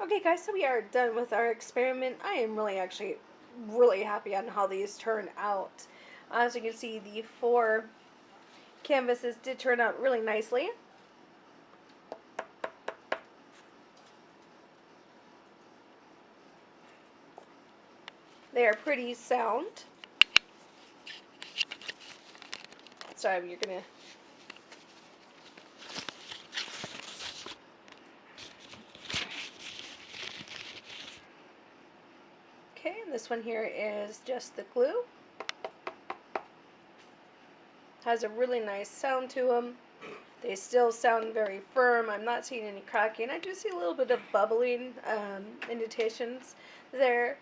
Okay guys, so we are done with our experiment. I am really happy on how these turn out. As you can see, the four canvases did turn out really nicely. They are pretty sound. Sorry, you're gonna... Okay, and this one here is just the glue. Has a really nice sound to them. They still sound very firm. I'm not seeing any cracking. I do see a little bit of bubbling indentations there.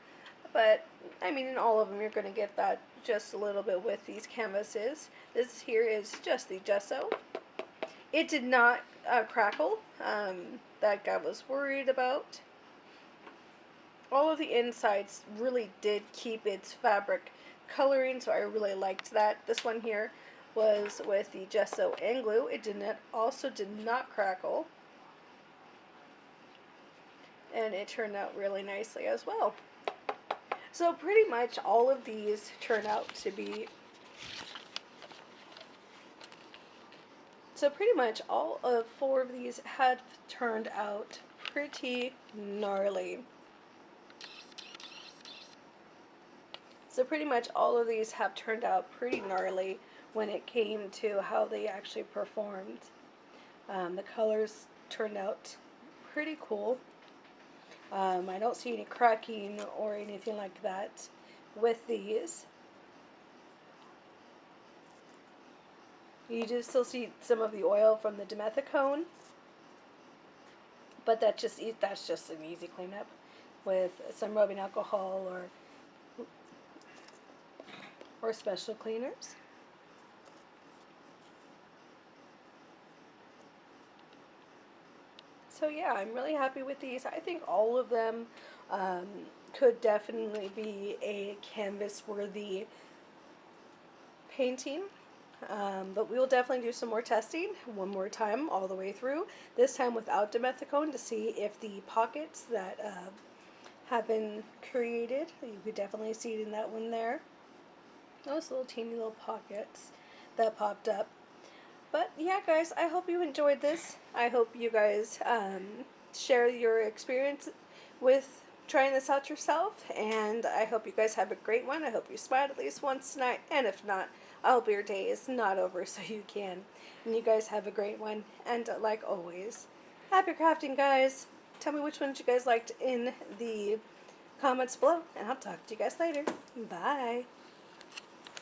But, I mean, in all of them, you're going to get that just a little bit with these canvases. This here is just the gesso. It did not crackle. That guy was worried about. All of the insides really did keep its fabric coloring, so I really liked that. This one here was with the Gesso and Glue. It also did not crackle, and it turned out really nicely as well. So pretty much all of these turn out to be... So pretty much all of four of these have turned out pretty gnarly. So pretty much all of these have turned out pretty gnarly when it came to how they actually performed. The colors turned out pretty cool. I don't see any cracking or anything like that with these. You do still see some of the oil from the dimethicone, but that's just an easy cleanup with some rubbing alcohol or special cleaners. So yeah, I'm really happy with these. I think all of them um, could definitely be a canvas-worthy painting. But we will definitely do some more testing one more time all the way through. This time without dimethicone to see if the pockets that have been created, you could definitely see it in that one there. Those little teeny little pockets that popped up. But yeah, guys, I hope you enjoyed this. I hope you guys share your experience with trying this out yourself. And I hope you guys have a great one. I hope you smiled at least once tonight. And if not, I hope your day is not over so you can. And you guys have a great one. And like always, happy crafting, guys. Tell me which ones you guys liked in the comments below. And I'll talk to you guys later. Bye.